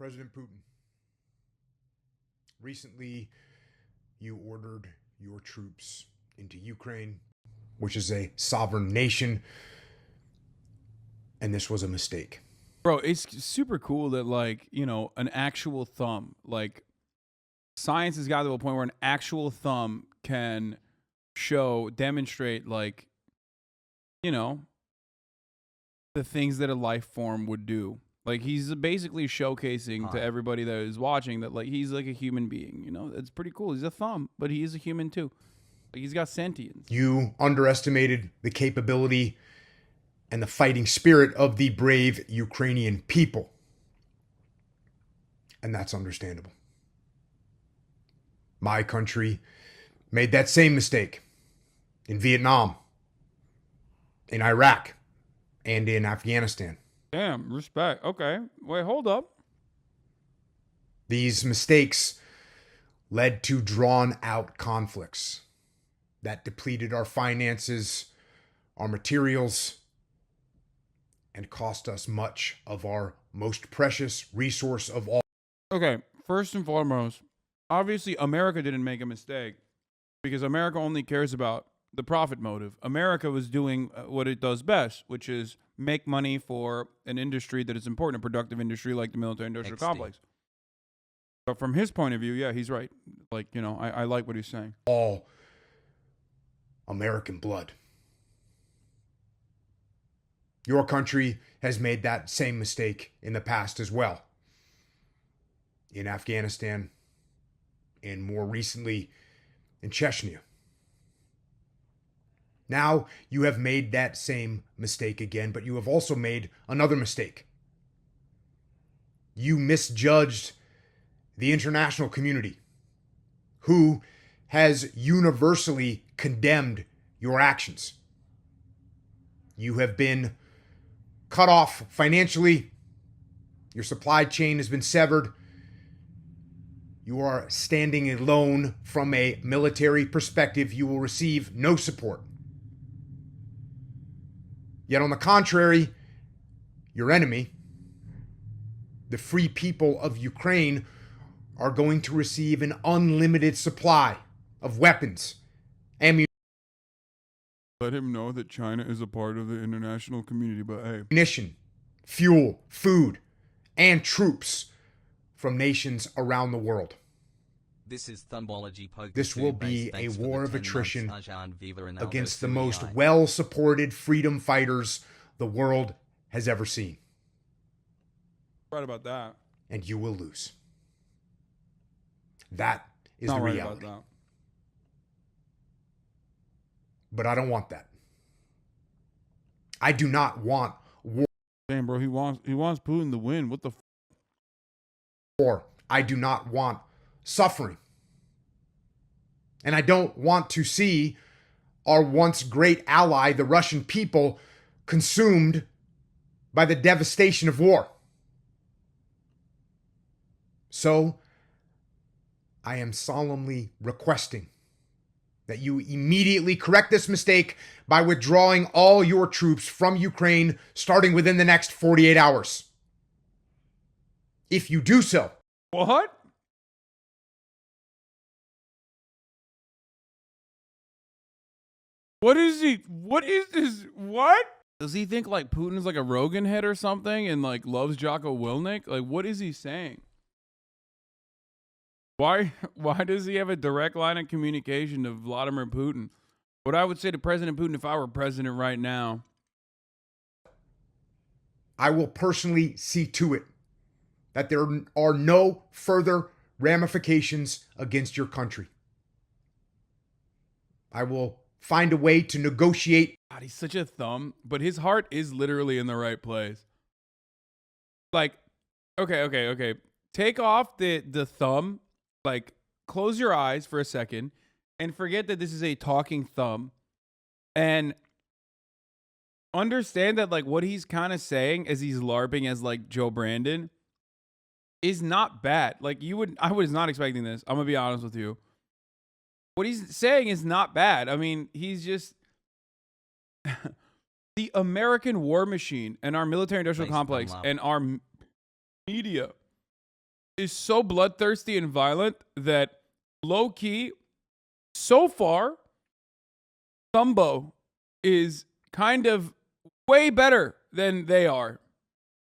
President Putin, recently you ordered your troops into Ukraine, which is a sovereign nation, and this was a mistake. Bro, it's super cool that, like, you know, an actual thumb, like, science has got to a point where an actual thumb can demonstrate, like, you know, the things that a life form would do. Like, he's basically showcasing to everybody that is watching that, like, he's like a human being, you know? It's pretty cool. He's a thumb, but he is a human too. Like, he's got sentience. You underestimated the capability and the fighting spirit of the brave Ukrainian people. And that's understandable. My country made that same mistake in Vietnam, in Iraq, and in Afghanistan. Damn, respect. Okay. Wait, hold up. These mistakes led to drawn-out conflicts that depleted our finances, our materials, and cost us much of our most precious resource of all. Okay, first and foremost, obviously America didn't make a mistake because America only cares about the profit motive. America was doing what it does best, which is make money for an industry that is important, a productive industry like the military-industrial complex. But from his point of view, yeah, he's right. Like, you know, I like what he's saying. All American blood. Your country has made that same mistake in the past as well. In Afghanistan, and more recently in Chechnya. Now you have made that same mistake again, but you have also made another mistake. You misjudged the international community, who has universally condemned your actions. You have been cut off financially. Your supply chain has been severed. You are standing alone from a military perspective. You will receive no support. Yet on the contrary, your enemy, the free people of Ukraine, are going to receive an unlimited supply of weapons, ammunition. Let him know that China is a part of the international community, but hey. Ammunition, fuel, food, and troops from nations around the world. This is Thumbology Poker. This will be a war of attrition against the most well-supported freedom fighters the world has ever seen. Right about that. And you will lose. That is the reality. About that. But I don't want that. I do not want war. Damn, bro, he wants Putin to win. What the war. I do not want suffering. And I don't want to see our once great ally, the Russian people, consumed by the devastation of war. So, I am solemnly requesting that you immediately correct this mistake by withdrawing all your troops from Ukraine starting within the next 48 hours. If you do so. What? What is this? What? Does he think like Putin is like a Rogan head or something and like loves Jocko Willink? Like, what is he saying? Why does he have a direct line of communication to Vladimir Putin? What I would say to President Putin if I were president right now. I will personally see to it that there are no further ramifications against your country. I will find a way to negotiate. God, he's such a thumb, but his heart is literally in the right place. Like, okay. Take off the thumb. Like, close your eyes for a second and forget that this is a talking thumb and understand that, like, what he's kind of saying as he's LARPing as, like, Joe Brandon is not bad. Like, I was not expecting this. I'm going to be honest with you. What he's saying is not bad. I mean, he's just the American war machine and our military industrial complex and our media is so bloodthirsty and violent that low key, so far, Thumbo is kind of way better than they are.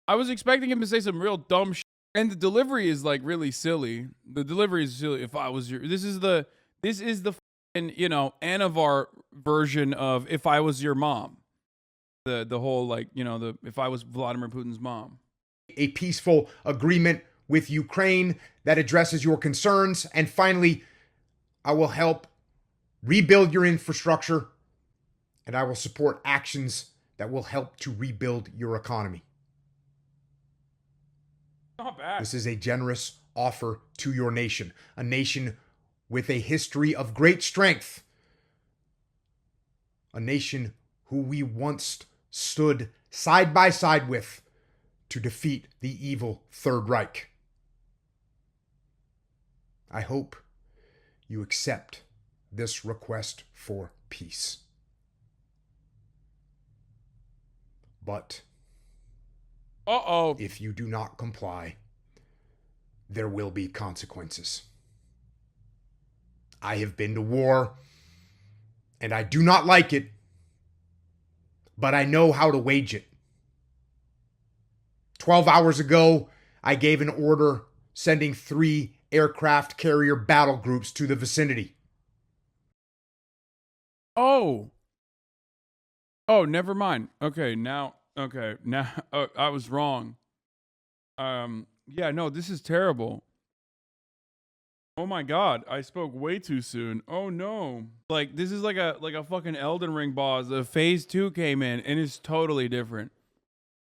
I was expecting him to say some real dumb shit, and the delivery is like really silly. The delivery is silly. If I was your, this is the fucking, you know, Anavar version of if I was your mom. The whole like, you know, the if I was Vladimir Putin's mom. A peaceful agreement with Ukraine that addresses your concerns. And finally, I will help rebuild your infrastructure, and I will support actions that will help to rebuild your economy. Not bad. This is a generous offer to your nation, a nation with a history of great strength, a nation who we once stood side by side with to defeat the evil Third Reich. I hope you accept this request for peace. But if you do not comply, there will be consequences. I have been to war, and I do not like it, but I know how to wage it. 12 hours ago, I gave an order sending 3 aircraft carrier battle groups to the vicinity. Oh, never mind. Okay, now, I was wrong. Yeah, no, this is terrible. Oh my God, I spoke way too soon. Oh no. Like, this is like a fucking Elden Ring boss. The phase 2 came in and it's totally different.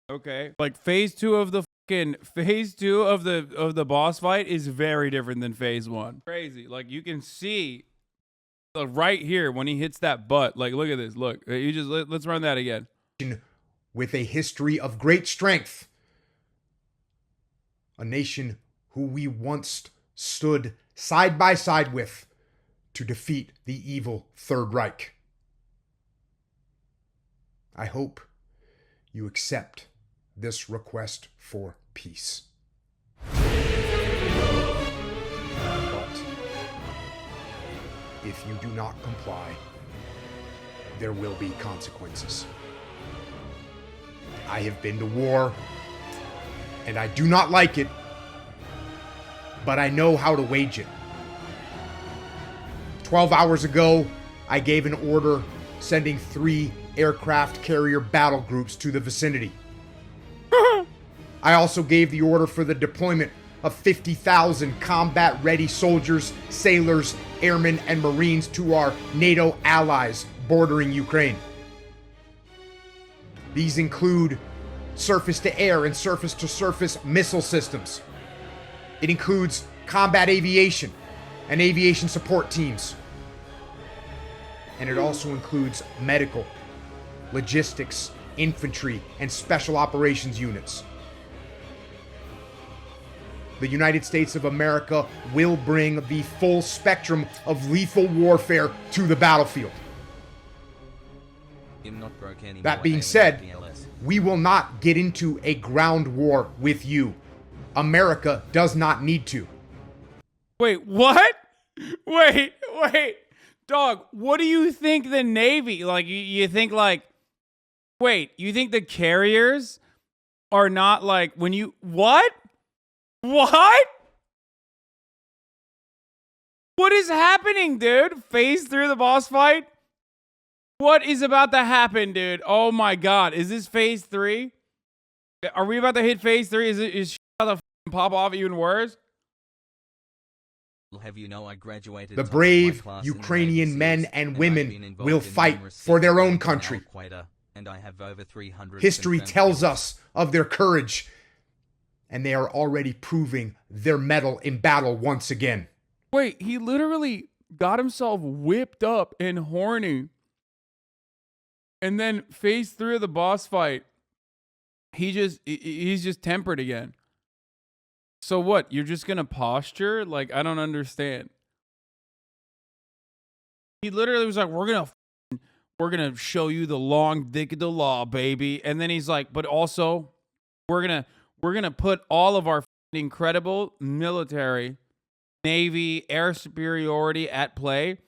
Okay. Like phase 2 of the boss fight is very different than phase 1. Crazy. Like, you can see right here when he hits that butt. Like, look at this. Look, you just let's run that again. With a history of great strength, a nation who we once stood side by side with to defeat the evil Third Reich. I hope you accept this request for peace. But if you do not comply, there will be consequences. I have been to war, and I do not like it, but I know how to wage it. 12 hours ago, I gave an order sending 3 aircraft carrier battle groups to the vicinity. I also gave the order for the deployment of 50,000 combat-ready soldiers, sailors, airmen, and Marines to our NATO allies bordering Ukraine. These include surface-to-air and surface-to-surface missile systems. It includes combat aviation and aviation support teams. And it also includes medical, logistics, infantry, and special operations units. The United States of America will bring the full spectrum of lethal warfare to the battlefield. That being said, we will not get into a ground war with you. America does not need to. Wait, what? Wait. Dog, what do you think the Navy, like, you think like, wait, you think the carriers are not like, when you, what? What? What is happening, dude? Phase 3 of the boss fight? What is about to happen, dude? Oh my God. Is this phase 3? Are we about to hit phase 3? Is shit about to pop off even worse? Have you know I graduated the brave Ukrainian men and women will fight for their own country. And I have over 300 History tells us of their courage, and they are already proving their mettle in battle once again. Wait, he literally got himself whipped up and horny. And then phase 3 of the boss fight, he's just tempered again. So what? You're just gonna posture? Like, I don't understand. He literally was like, we're gonna show you the long dick of the law, baby. And then he's like, but also we're gonna put all of our incredible military, Navy, air superiority at play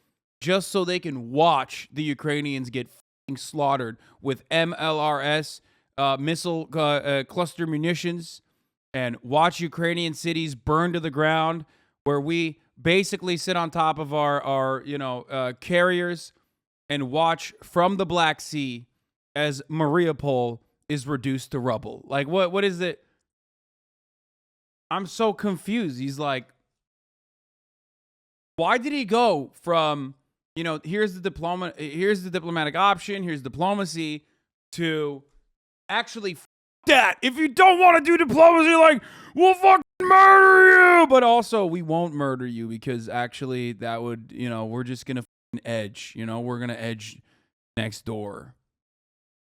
just so they can watch the Ukrainians get slaughtered with MLRS missile cluster munitions and watch Ukrainian cities burn to the ground where we basically sit on top of our carriers and watch from the Black Sea as Mariupol is reduced to rubble. Like, what is it? I'm so confused. He's like, why did he go from, here's the diplomatic option, here's diplomacy, to actually that. If you don't want to do diplomacy, like, we'll fucking murder you. But also, we won't murder you because actually that would, we're just going to edge. We're going to edge next door.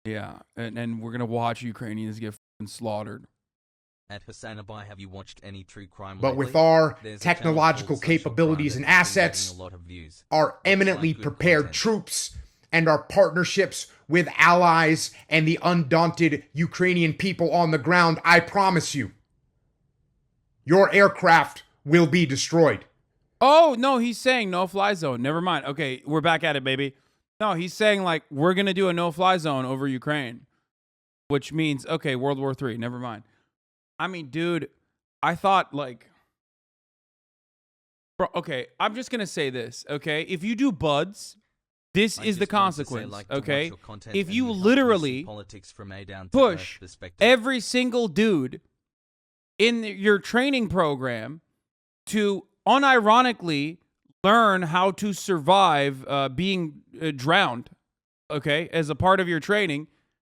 Yeah. And we're going to watch Ukrainians get slaughtered. At HasanAbi, have you watched any true crime But lately? with our There's a technological channel called Social capabilities Crime and that's been assets, getting a lot of views. our Looks eminently like good prepared content. troops, and our partnerships with allies and the undaunted Ukrainian people on the ground, I promise you, your aircraft will be destroyed. Oh, no, he's saying no-fly zone. Never mind. Okay, we're back at it, baby. No, he's saying, like, we're going to do a no-fly zone over Ukraine, which means, okay, World War III. Never mind. I mean, dude, I thought, like, bro, okay, I'm just going to say this, okay? If you do buds, this I is the just want to say, consequence, like, to watch okay? your content If and you we help literally see politics from a down to push earth perspective. every single dude in your training program to unironically learn how to survive being drowned, okay, as a part of your training,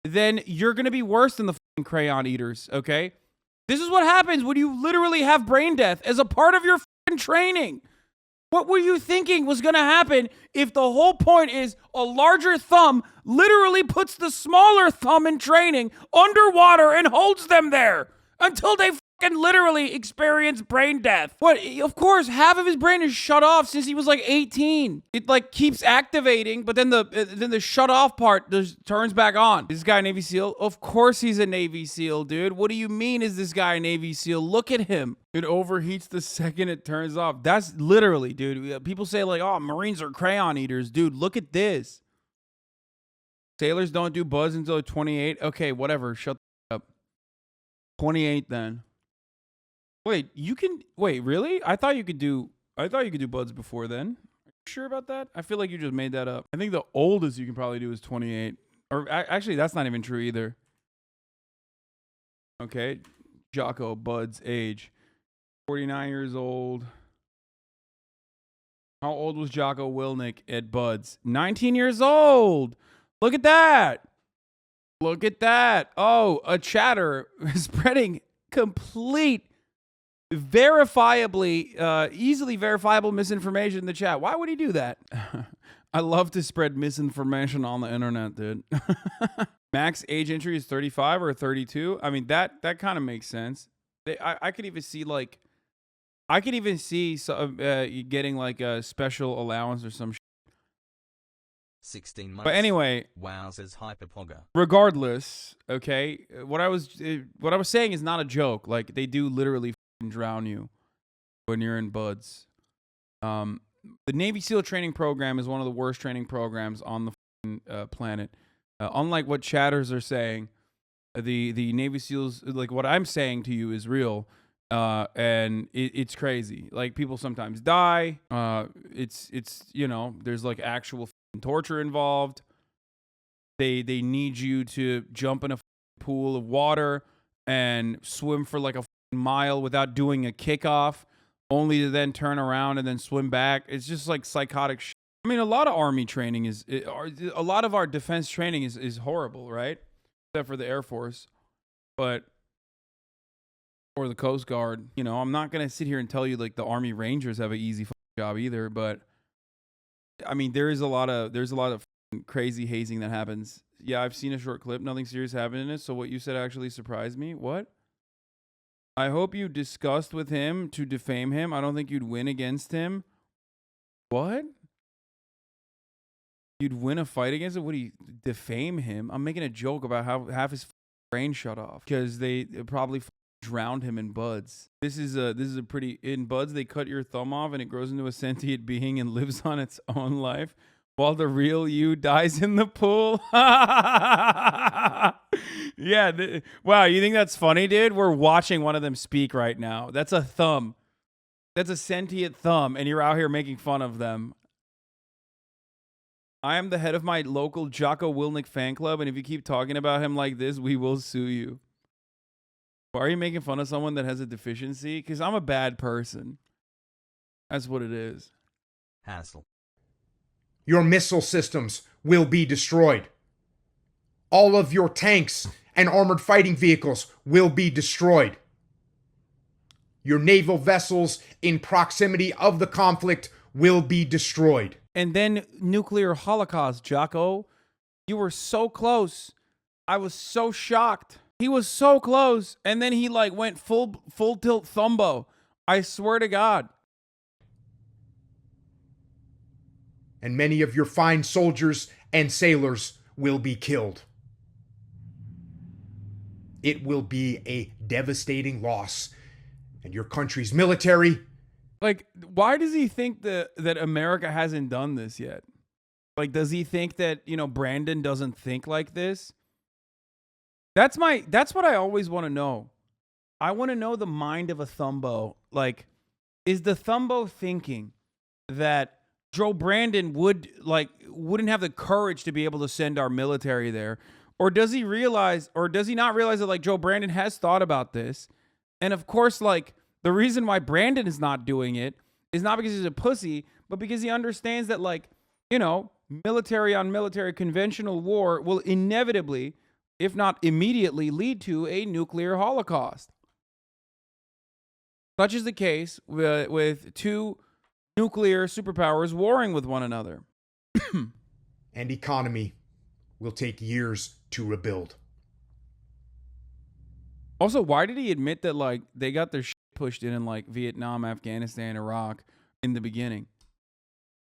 then you're going to be worse than the fucking crayon eaters, okay? This is what happens when you literally have brain death as a part of your fucking training. What were you thinking was going to happen if the whole point is a larger thumb literally puts the smaller thumb in training underwater and holds them there until they fucking literally experience brain death? What? Of course, half of his brain is shut off since he was like 18. It like keeps activating, but then the shut off part just turns back on. Is this guy a Navy SEAL? Of course he's a Navy SEAL, dude. What do you mean is this guy a Navy SEAL? Look at him. It overheats the second it turns off. That's literally, dude. People say like, oh, Marines are crayon eaters. Dude, look at this. Sailors don't do buds until 28. Okay, whatever. Shut up. 28 then. Wait, really? I thought you could do buds before then. Are you sure about that? I feel like you just made that up. I think the oldest you can probably do is 28. Or actually, that's not even true either. Okay. Jocko Bud's age. 49 years old. How old was Jocko Willink at Buds? 19 years old. Look at that. Look at that. Oh, a chatter spreading complete, verifiably, easily verifiable misinformation in the chat. Why would he do that? I love to spread misinformation on the internet, dude. Max age entry is 35 or 32. I mean, that kind of makes sense. I could even see like, getting like a special allowance or some shit. 16 months. But anyway, wow, says Hyperpogger. Regardless, okay, what I was saying is not a joke. Like, they do literally drown you when you're in buds. The Navy SEAL training program is one of the worst training programs on the planet. Unlike what chatters are saying, the Navy SEALs, like what I'm saying to you, is real. And it's crazy. Like, people sometimes die. It's there's like actual torture involved. They need you to jump in a pool of water and swim for like a mile without doing a kickoff, only to then turn around and then swim back. It's just like psychotic shit. I mean, a lot of Army training a lot of our defense training is horrible, right? Except for the Air Force, or the Coast Guard. I'm not gonna sit here and tell you like the Army Rangers have an easy job either, but I mean, there's a lot of crazy hazing that happens. Yeah, I've seen a short clip. Nothing serious happened in it. So what you said actually surprised me. What? I hope you discussed with him to defame him. I don't think you'd win against him. What? You'd win a fight against him? Would he defame him? I'm making a joke about how half his brain shut off because they probably drowned him in buds. This is a pretty, in buds they cut your thumb off and it grows into a sentient being and lives on its own life while the real you dies in the pool. Yeah, wow, you think that's funny, dude? We're watching one of them speak right now. That's a thumb. That's a sentient thumb, and you're out here making fun of them. I am the head of my local Jocko Willink fan club, and if you keep talking about him like this, we will sue you. Why are you making fun of someone that has a deficiency? Because I'm a bad person. That's what it is. Hassle. Your missile systems will be destroyed. All of your tanks and armored fighting vehicles will be destroyed. Your naval vessels in proximity of the conflict will be destroyed. And then nuclear holocaust, Jocko. You were so close. I was so shocked. He was so close. And then he like went full tilt thumbo. I swear to God. And many of your fine soldiers and sailors will be killed. It will be a devastating loss. And your country's military... Like, why does he think that America hasn't done this yet? Like, does he think that, you know, Brandon doesn't think like this? That's what I always want to know. I want to know the mind of a thumbo. Like, is the thumbo thinking that Joe Brandon wouldn't have the courage to be able to send our military there? Or does he not realize that, like, Joe Brandon has thought about this? And of course, like, the reason why Brandon is not doing it is not because he's a pussy, but because he understands that, like, you know, military on military conventional war will inevitably, if not immediately, lead to a nuclear holocaust. Such is the case with two nuclear superpowers warring with one another. And economy will take years to rebuild. Also, why did he admit that, like, they got their shit pushed in like Vietnam, Afghanistan, Iraq in the beginning?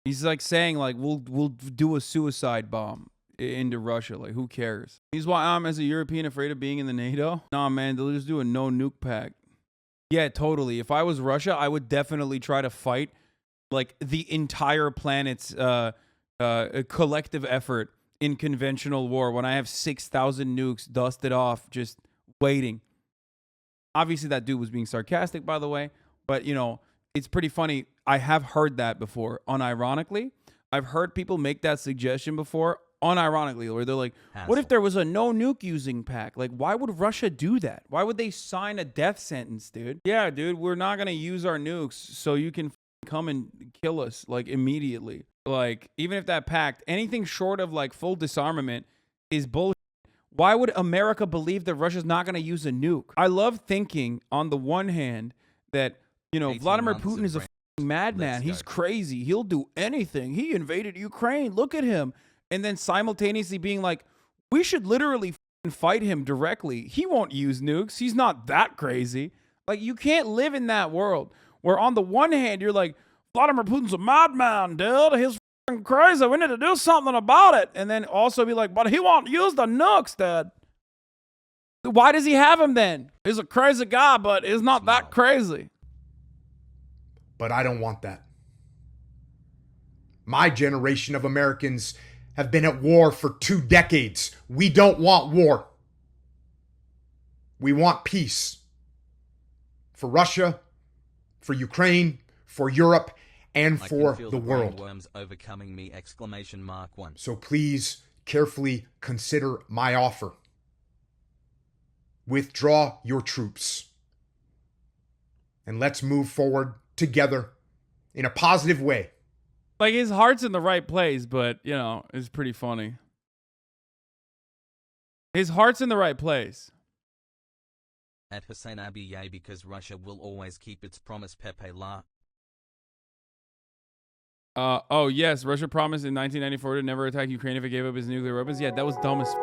He's like saying like we'll do a suicide bomb into Russia. Like, who cares? He's why I'm, as a European, afraid of being in the NATO. Nah, man, they'll just do a no nuke pact. Yeah, totally. If I was Russia, I would definitely try to fight like the entire planet's collective effort in conventional war when I have 6,000 nukes dusted off, just waiting. Obviously, that dude was being sarcastic, by the way. But, you know, it's pretty funny. I have heard that before, unironically. I've heard people make that suggestion before, unironically, where they're like, what if there was a no nuke using pact? Like, why would Russia do that? Why would they sign a death sentence, dude? Yeah, dude, we're not going to use our nukes so you can come and kill us, like, immediately. Like, even if that pact, anything short of, like, full disarmament is bullshit. Why would America believe that Russia's not going to use a nuke? I love thinking, on the one hand, that, you know, Vladimir Putin is a madman. He's crazy. He'll do anything. He invaded Ukraine. Look at him. And then simultaneously being like, we should literally fight him directly. He won't use nukes. He's not that crazy. Like, you can't live in that world where on the one hand, you're like, Vladimir Putin's a madman, dude. He's crazy. We need to do something about it. And then also be like, but he won't use the nukes, Dad. Why does he have him then? He's a crazy guy, but he's not that crazy. But I don't want that. My generation of Americans have been at war for 2 decades. We don't want war. We want peace. For Russia, for Ukraine, for Europe, and for the world. Worms overcoming me, ! So please carefully consider my offer. Withdraw your troops. And let's move forward together in a positive way. Like, his heart's in the right place, but, you know, it's pretty funny. His heart's in the right place. At HasanAbi, yay, because Russia will always keep its promise, Pepe La. Oh, yes, Russia promised in 1994 to never attack Ukraine if it gave up its nuclear weapons. Yeah, that was dumb as